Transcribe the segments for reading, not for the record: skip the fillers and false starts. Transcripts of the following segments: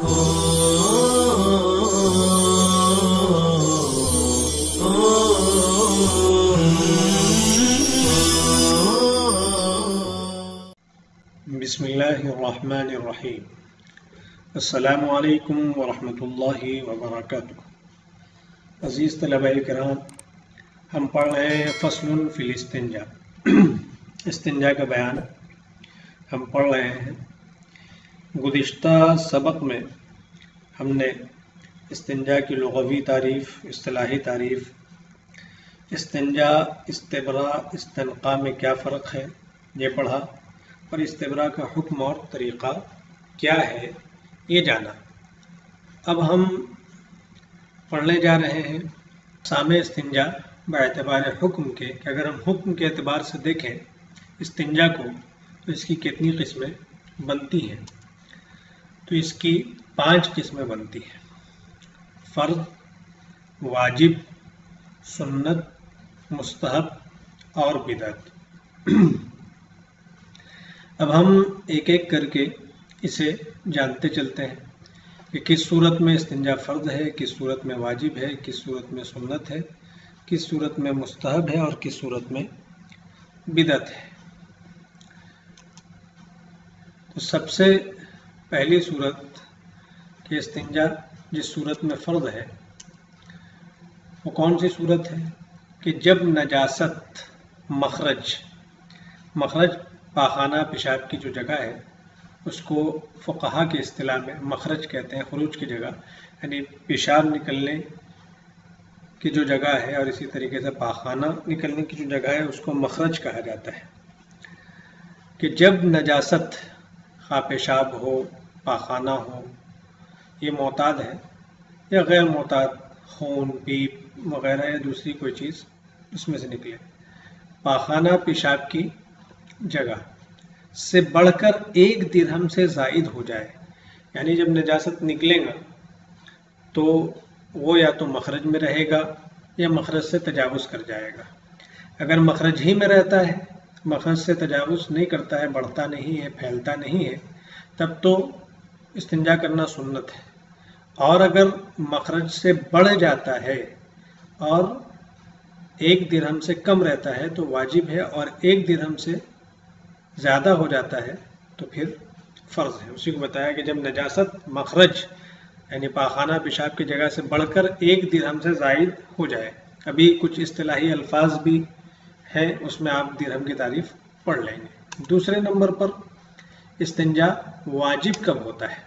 بسم اللہ الرحمن الرحیم۔ السلام علیکم ورحمۃ اللہ وبرکاتہ۔ عزیز طلباء کرام، ہم پڑھ رہے ہیں فصل فی الاستنجا، استنجا کا بیان ہم پڑھ رہے ہیں۔ گزشتہ سبق میں ہم نے استنجا کی لغوی تعریف، اصطلاحی تعریف، استنجا، استبرا، استنقاء میں کیا فرق ہے یہ پڑھا، اور استبرا کا حکم اور طریقہ کیا ہے یہ جانا۔ اب ہم پڑھنے جا رہے ہیں اقسام استنجا باعتبار حکم کے، کہ اگر ہم حکم کے اعتبار سے دیکھیں استنجا کو تو اس کی کتنی قسمیں بنتی ہیں۔ تو اس کی 5 قسمیں بنتی ہیں: فرض، واجب، سنت، مستحب اور بدعت۔ اب ہم ایک ایک کر کے اسے جانتے چلتے ہیں کہ کس صورت میں استنجا فرض ہے، کس صورت میں واجب ہے، کس صورت میں سنت ہے، کس صورت میں مستحب ہے اور کس صورت میں بدعت ہے۔ تو سب سے پہلی صورت کہ استنجا جس صورت میں فرض ہے وہ کون سی صورت ہے؟ کہ جب نجاست مخرج پاخانہ پیشاب کی جو جگہ ہے اس کو فقہا کی اصطلاح میں مخرج کہتے ہیں، خروج کی جگہ، یعنی پیشاب نکلنے کی جو جگہ ہے اور اسی طریقے سے پاخانہ نکلنے کی جو جگہ ہے اس کو مخرج کہا جاتا ہے۔ کہ جب نجاست خواہ پیشاب ہو، پاخانہ ہو، یہ معتاد ہے یا غیر معتاد، خون، پیپ وغیرہ یا دوسری کوئی چیز اس میں سے نکلے، پاخانہ پیشاب کی جگہ سے بڑھ کر 1 درہم سے زائد ہو جائے، یعنی جب نجاست نکلے گا تو وہ یا تو مخرج میں رہے گا یا مخرج سے تجاوز کر جائے گا۔ اگر مخرج ہی میں رہتا ہے، مخرج سے تجاوز نہیں کرتا ہے، بڑھتا نہیں ہے، پھیلتا نہیں ہے، تب تو استنجا کرنا سنت ہے۔ اور اگر مخرج سے بڑھ جاتا ہے اور 1 درہم سے کم رہتا ہے تو واجب ہے، اور 1 درہم سے زیادہ ہو جاتا ہے تو پھر فرض ہے۔ اسی کو بتایا کہ جب نجاست مخرج یعنی پاخانہ پیشاب کی جگہ سے بڑھ کر 1 درہم سے زائد ہو جائے۔ ابھی کچھ اصطلاحی الفاظ بھی ہیں، اس میں آپ درہم کی تعریف پڑھ لیں گے۔ دوسرے نمبر پر استنجا واجب کب ہوتا ہے؟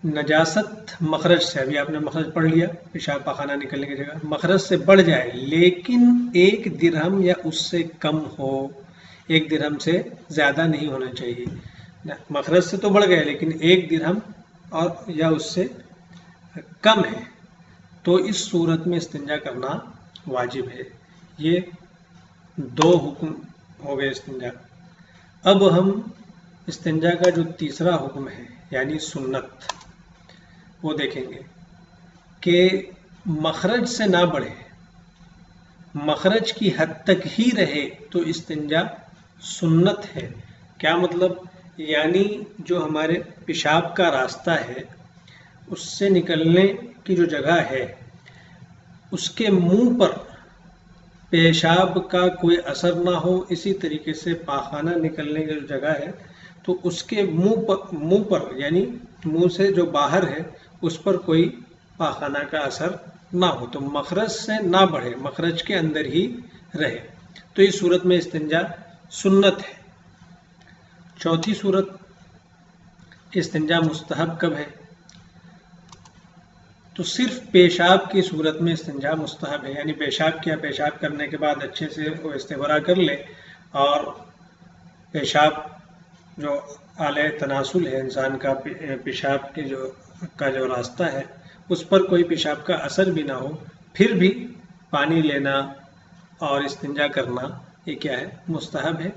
نجاست مخرج سے، ابھی آپ نے مخرج پڑھ لیا، پیشاب پاخانہ نکلنے کی جگہ، مخرج سے بڑھ جائے لیکن 1 درہم یا اس سے کم ہو، 1 درہم سے زیادہ نہیں ہونا چاہیے۔ مخرج سے تو بڑھ گئے لیکن 1 درہم اور یا اس سے کم ہے تو اس صورت میں استنجا کرنا واجب ہے۔ یہ 2 حکم ہو گئے استنجا۔ اب ہم استنجا کا جو تیسرا حکم ہے یعنی سنت وہ دیکھیں گے کہ مخرج سے نہ بڑھے، مخرج کی حد تک ہی رہے تو استنجا سنت ہے۔ کیا مطلب؟ یعنی جو ہمارے پیشاب کا راستہ ہے اس سے نکلنے کی جو جگہ ہے اس کے منہ پر پیشاب کا کوئی اثر نہ ہو، اسی طریقے سے پاخانہ نکلنے کی جو جگہ ہے تو اس کے منہ پر یعنی منہ سے جو باہر ہے اس پر کوئی پاخانہ کا اثر نہ ہو، تو مخرج سے نہ بڑھے، مخرج کے اندر ہی رہے، تو اس صورت میں استنجا سنت ہے۔ چوتھی صورت استنجا مستحب کب ہے؟ تو صرف پیشاب کی صورت میں استنجا مستحب ہے، یعنی پیشاب کیا، پیشاب کرنے کے بعد اچھے سے وہ استبرا کر لے اور پیشاب جو آلہ تناسل ہے انسان کا، پیشاب کے جو راستہ ہے اس پر کوئی پیشاب کا اثر بھی نہ ہو، پھر بھی پانی لینا اور استنجا کرنا یہ کیا ہے؟ مستحب ہے۔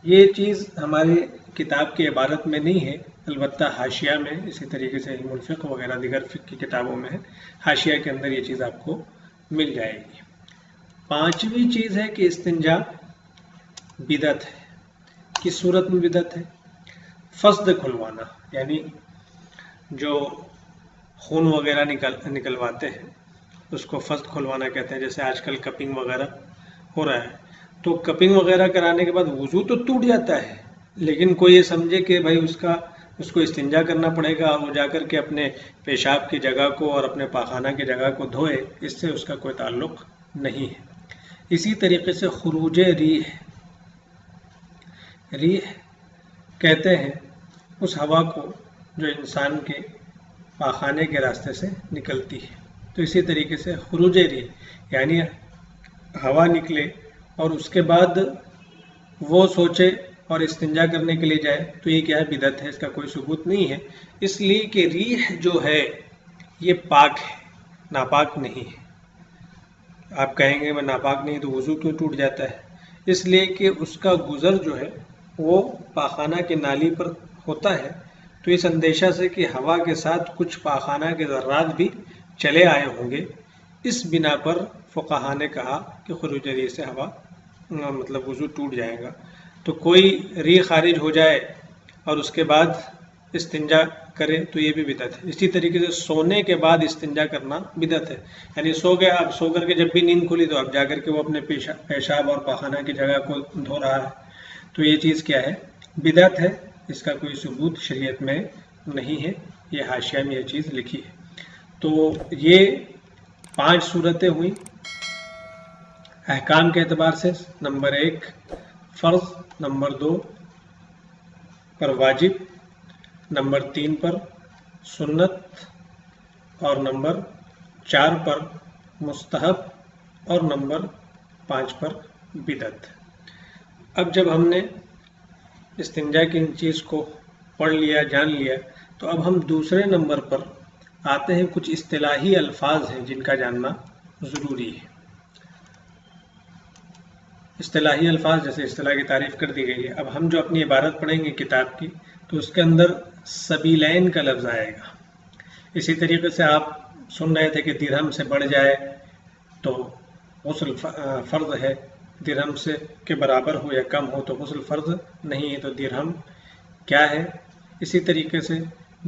یہ چیز ہماری کتاب کی عبارت میں نہیں ہے، البتہ حاشیہ میں، اسی طریقے سے علم الفقہ وغیرہ دیگر فقہ کی کتابوں میں ہے، حاشیہ کے اندر یہ چیز آپ کو مل جائے گی۔ 5ویں چیز ہے کہ استنجا بدعت ہے۔ کس صورت میں بدعت ہے؟ فسد کھلوانا، یعنی جو خون وغیرہ نکلواتے ہیں اس کو فسد کھلوانا کہتے ہیں. جیسے آج کل کپنگ وغیرہ ہو رہا ہے، تو کپنگ وغیرہ کرانے کے بعد وضو تو ٹوٹ جاتا ہے، لیکن کوئی یہ سمجھے کہ بھائی اس کو استنجا کرنا پڑے گا اور وہ جا کر کے اپنے پیشاب کی جگہ کو اور اپنے پاخانہ کی جگہ کو دھوئے، اس سے اس کا کوئی تعلق نہیں ہے. اسی طریقے سے خروج ریح کہتے ہیں اس ہوا کو جو انسان کے پاخانے کے راستے سے نکلتی ہے. تو اسی طریقے سے خروج ریح یعنی ہوا نکلے اور اس کے بعد وہ سوچے اور استنجا کرنے کے لیے جائے، تو یہ کیا ہے؟ بدعت ہے، اس کا کوئی ثبوت نہیں ہے. اس لیے کہ ریح جو ہے یہ پاک ہے، ناپاک نہیں ہے. آپ کہیں گے میں ناپاک نہیں تو وضو کیوں ٹوٹ جاتا ہے؟ اس لیے کہ اس کا گزر جو ہے وہ پاخانہ کی نالی پر ہوتا ہے، تو اس اندیشہ سے کہ ہوا کے ساتھ کچھ پاخانہ کے ذرات بھی چلے آئے ہوں گے، اس بنا پر فقہا نے کہا کہ خروج ریح سے ہوا مطلب وضو ٹوٹ جائے گا. تو کوئی ریح خارج ہو جائے اور اس کے بعد استنجا کرے تو یہ بھی بدعت ہے. اسی طریقے سے سونے کے بعد استنجا کرنا بدعت ہے. یعنی سو گیا، اب سو کر کے جب بھی نیند کھلی تو اب جا کر کے وہ اپنے پیشاب اور پاخانہ کی جگہ کو دھو رہا ہے، تو یہ چیز کیا ہے؟ بدعت ہے. اس کا کوئی ثبوت شریعت میں نہیں ہے. یہ حاشیہ میں یہ چیز لکھی ہے. تو یہ 5 صورتیں ہوئیں احکام کے اعتبار سے. نمبر 1 فرض، نمبر 2 پر واجب، نمبر 3 پر سنت، اور نمبر 4 پر مستحب، اور نمبر 5 پر بدعت. اب جب ہم نے استنجا کی ان چیز کو پڑھ لیا، جان لیا، تو اب ہم دوسرے نمبر پر آتے ہیں. کچھ اصطلاحی الفاظ ہیں جن کا جاننا ضروری ہے. اصطلاحی الفاظ جیسے اصطلاح کی تعریف کر دی گئی ہے. اب ہم جو اپنی عبارت پڑھیں گے کتاب کی تو اس کے اندر سبیلین کا لفظ آئے گا. اسی طریقے سے آپ سن رہے تھے کہ درہم سے بڑھ جائے تو غسل فرض ہے، درہم سے کے برابر ہو یا کم ہو تو غسل فرض نہیں ہے. تو درہم کیا ہے؟ اسی طریقے سے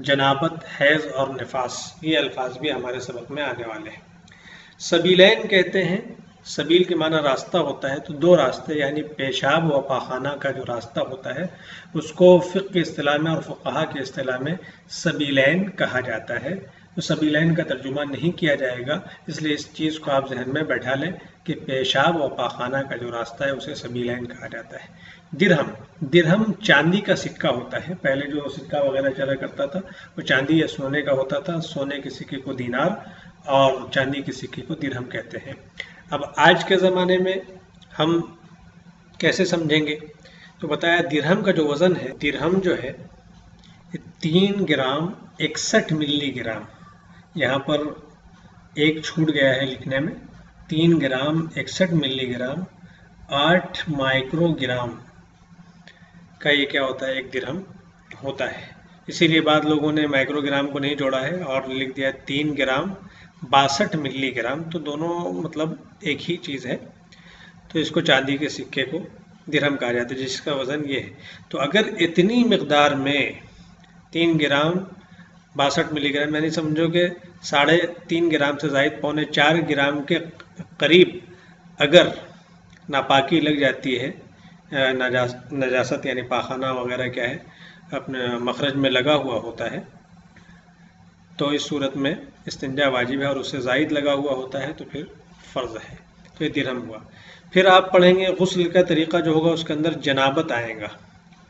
جنابت، حیض اور نفاس، یہ الفاظ بھی ہمارے سبق میں آنے والے ہیں. سبیلین کہتے ہیں، سبیل کے معنی راستہ ہوتا ہے. تو 2 راستے یعنی پیشاب و پاخانہ کا جو راستہ ہوتا ہے اس کو فقہ کی اصطلاح میں اور فقہا کی اصطلاح میں سبیلین کہا جاتا ہے. تو سبیلین کا ترجمہ نہیں کیا جائے گا، اس لیے اس چیز کو آپ ذہن میں بیٹھا لیں کہ پیشاب و پاخانہ کا جو راستہ ہے اسے سبیلین کہا جاتا ہے. درہم چاندی کا سکہ ہوتا ہے. پہلے جو سکہ وغیرہ چلا کرتا تھا وہ چاندی یا سونے کا ہوتا تھا. سونے کے سکے کو دینار اور چاندی کے سکے کو درہم کہتے ہیں. اب آج کے زمانے میں ہم کیسے سمجھیں گے؟ تو بتایا درہم کا جو وزن ہے، درہم جو ہے 3 گرام 61 ملی گرام. یہاں پر ایک چھوٹ گیا ہے لکھنے میں. 3 گرام 61 ملی گرام 8 مائکرو گرام کا یہ کیا ہوتا ہے؟ ایک درہم ہوتا ہے. اسی لیے بعض لوگوں نے مائکرو گرام کو نہیں جوڑا ہے اور لکھ دیا 3 گرام 62 ملی گرام. تو دونوں مطلب ایک ہی چیز ہے. تو اس کو چاندی کے سکے کو درہم کہا جاتا ہے جس کا وزن یہ ہے. تو اگر اتنی مقدار میں 3 گرام 62 ملی گرام یعنی سمجھو کہ 3.5 گرام سے زائد 4.25 گرام کے قریب اگر ناپاکی لگ جاتی ہے، نجاست یعنی پاخانہ وغیرہ کیا ہے اپنے مخرج میں لگا ہوا ہوتا ہے، تو اس صورت میں استنجا واجب ہے. اور اس سے زائد لگا ہوا ہوتا ہے تو پھر فرض ہے. تو یہ درہم ہوا. پھر آپ پڑھیں گے غسل کا طریقہ جو ہوگا اس کے اندر جنابت آئے گا.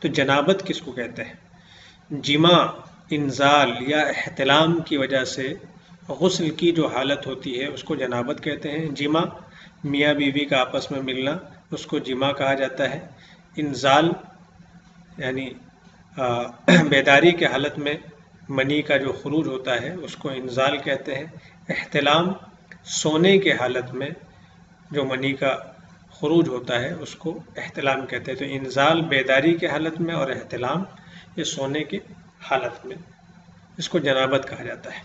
تو جنابت کس کو کہتے ہیں؟ جماع، انزال یا احتلام کی وجہ سے غسل کی جو حالت ہوتی ہے اس کو جنابت کہتے ہیں. جماع میاں بیوی کا آپس میں ملنا اس کو جماع کہا جاتا ہے. انزال یعنی بیداری کے حالت میں منی کا جو خروج ہوتا ہے اس کو انزال کہتے ہیں. احتلام سونے کے حالت میں جو منی کا خروج ہوتا ہے اس کو احتلام کہتے ہیں. تو انزال بیداری کے حالت میں اور احتلام یہ سونے کے حالت میں، اس کو جنابت کہا جاتا ہے.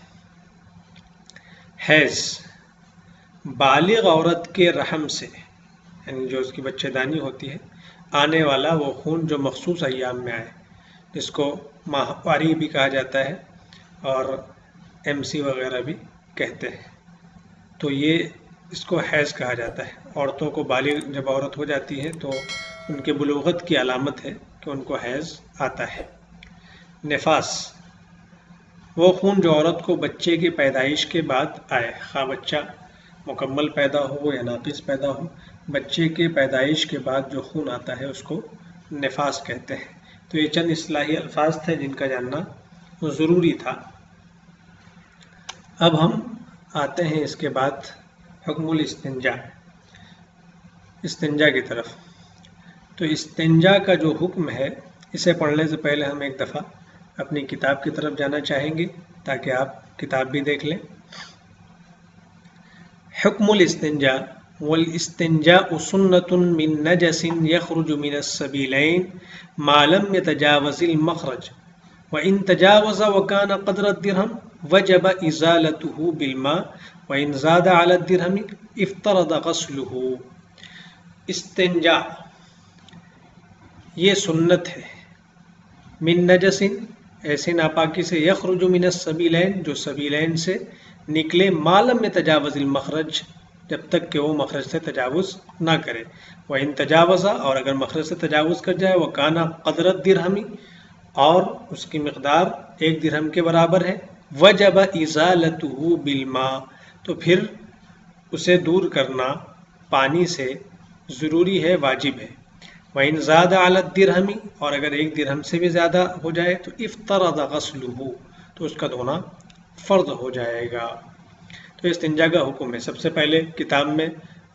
حیض بالغ عورت کے رحم سے یعنی جو اس کی بچہ دانی ہوتی ہے آنے والا وہ خون جو مخصوص ایام میں آئے، جس کو ماہواری بھی کہا جاتا ہے. اور MC وغیرہ بھی کہتے ہیں. تو یہ اس کو حیض کہا جاتا ہے. عورتوں کو بالغ جب عورت ہو جاتی ہے تو ان کے بلوغت کی علامت ہے کہ ان کو حیض آتا ہے. نفاس وہ خون جو عورت کو بچے کی پیدائش کے بعد آئے، خواہ بچہ مکمل پیدا ہو یا ناقص پیدا ہو، بچے کے پیدائش کے بعد جو خون آتا ہے اس کو نفاس کہتے ہیں. تو یہ چند اصطلاحی الفاظ تھے جن کا جاننا ضروری تھا. اب ہم آتے ہیں اس کے بعد حکم الاستنجا، استنجا کی طرف. تو استنجا کا جو حکم ہے اسے پڑھنے سے پہلے ہم ایک دفعہ اپنی کتاب کی طرف جانا چاہیں گے تاکہ آپ کتاب بھی دیکھ لیں. حکم الاستنجا والاستنجاء سنة من نجس يخرج من السبيلين ما لم يتجاوز المخرج وإن تجاوز وكان قدر الدرهم وجب إزالته بالماء وإن زاد على الدرهم افترض غسله. استنجا یہ سنت ہے. من نجس ایسے ناپاکی سے، یخرج من السبیلین جو سبیلین سے نکلے، ما لم یتجاوز المخرج جب تک کہ وہ مخرج سے تجاوز نہ کرے. وَإِن تجاوزا اور اگر مخرج سے تجاوز کر جائے، وَكَانَ قَدْرَ الدِّرْهَمِ اور اس کی مقدار 1 درہم کے برابر ہے، وَجَبَ إِزَالَتُهُ بِالْمَاء تو پھر اسے دور کرنا پانی سے ضروری ہے، واجب ہے. وَإِن زَادَ عَلَى الدِّرْهَمِ اور اگر 1 درہم سے بھی زیادہ ہو جائے تو افترض غسلُهُ تو اس کا دھونا فرض ہو جائے گا. تو استنجا کا حکم ہے. سب سے پہلے کتاب میں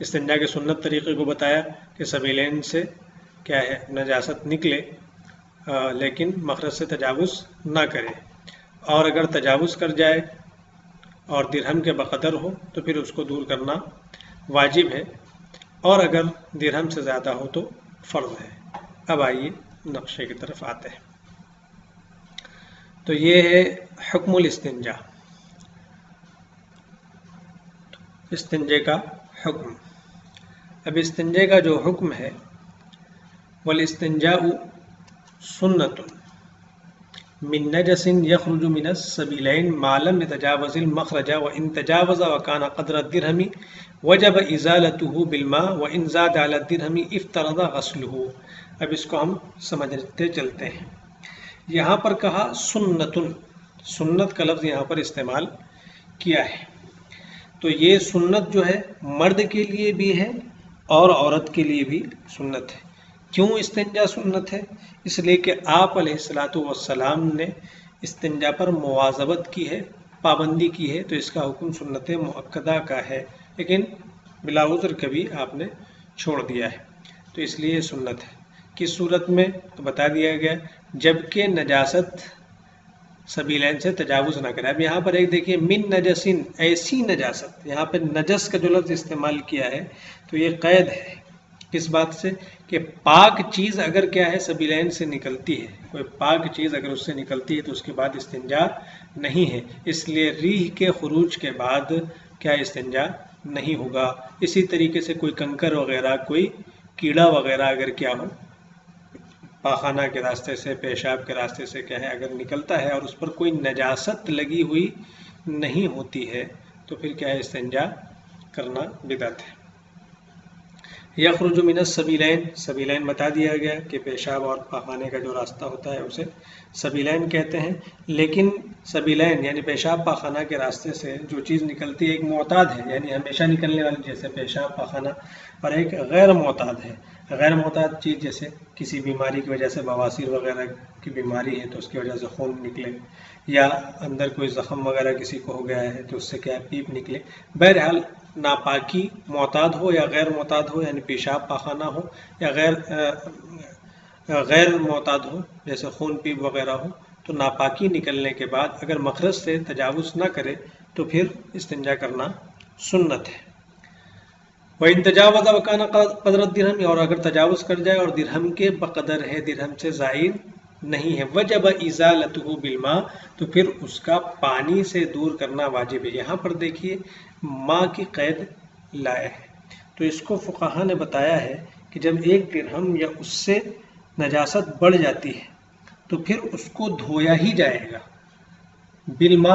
استنجا کے سنت طریقے کو بتایا کہ سبیلین سے کیا ہے نجاست نکلے لیکن مخرج سے تجاوز نہ کرے، اور اگر تجاوز کر جائے اور درہم کے بقدر ہو تو پھر اس کو دور کرنا واجب ہے، اور اگر درہم سے زیادہ ہو تو فرض ہے. اب آئیے نقشے کی طرف آتے ہیں. تو یہ ہے حکم الاستنجا، استنجے کا حکم. اب استنجے کا جو حکم ہے، والاستنجاء سنۃ من نجس یخرج من السبیلین ما لم یتجاوز المخرج وان تجاوز وکان قدر الدرہم وجب ازالته بالماء وان زاد علی الدرہم افترض غسلہ. اب اس کو ہم سمجھتے چلتے ہیں. یہاں پر کہا سنتن، سنت کا لفظ یہاں پر استعمال کیا ہے. تو یہ سنت جو ہے مرد کے لیے بھی ہے اور عورت کے لیے بھی سنت ہے. کیوں استنجا سنت ہے؟ اس لیے کہ آپ علیہ الصلاۃ والسلام نے استنجا پر مواظبت کی ہے، پابندی کی ہے، تو اس کا حکم سنت مؤکدہ کا ہے، لیکن بلا عذر کبھی آپ نے چھوڑ دیا ہے تو اس لیے سنت ہے. کس صورت میں تو بتا دیا گیا، جبکہ نجاست سبیلین سے تجاوز نہ کرے. اب یہاں پر ایک دیکھیے، من نجسن ایسی نجاست، یہاں پہ نجس کا جو لفظ استعمال کیا ہے تو یہ قید ہے کس بات سے کہ پاک چیز اگر کیا ہے سبیلین سے نکلتی ہے، کوئی پاک چیز اگر اس سے نکلتی ہے تو اس کے بعد استنجا نہیں ہے. اس لیے ریح کے خروج کے بعد کیا استنجا نہیں ہوگا. اسی طریقے سے کوئی کنکر وغیرہ، کوئی کیڑا وغیرہ اگر کیا ہو پاخانہ کے راستے سے، پیشاب کے راستے سے کیا ہے اگر نکلتا ہے اور اس پر کوئی نجاست لگی ہوئی نہیں ہوتی ہے تو پھر کیا ہے استنجا کرنا بدعت ہے. یخرج من السبیلین، سبیلین بتا دیا گیا کہ پیشاب اور پاخانے کا جو راستہ ہوتا ہے اسے سبیلین کہتے ہیں. لیکن سبیلین یعنی پیشاب پاخانہ کے راستے سے جو چیز نکلتی ہے ایک معتاد ہے، یعنی ہمیشہ نکلنے والی، جیسے پیشاب پاخانہ، اور ایک غیر معتاد ہے. غیر معتاد چیز جیسے کسی بیماری کی وجہ سے بواسیر وغیرہ کی بیماری ہے تو اس کی وجہ سے خون نکلے، یا اندر کوئی زخم وغیرہ کسی کو ہو گیا ہے تو اس سے کیا پیپ نکلے. بہرحال ناپاکی معتاد ہو یا غیر معتاد ہو، یعنی پیشاب پاخانہ ہو یا غیر معتاد ہو جیسے خون پیپ وغیرہ ہو، تو ناپاکی نکلنے کے بعد اگر مخرج سے تجاوز نہ کرے تو پھر استنجا کرنا سنت ہے. وَإِن تَجَاوَزَ وَكَانَ قَدْرَ الدِّرْهَمِ اور اگر تجاوز کر جائے اور درہم کے بقدر ہے، درہم سے زائد نہیں ہے، وَجَبَ إِزَالَتُهُ بِالْمَاء تو پھر اس کا پانی سے دور کرنا واجب ہے. یہاں پر دیکھیے ماء کی قید لائے ہے، تو اس کو فقہا نے بتایا ہے کہ جب 1 درہم یا اس سے نجاست بڑھ جاتی ہے تو پھر اس کو دھویا ہی جائے گا. بالما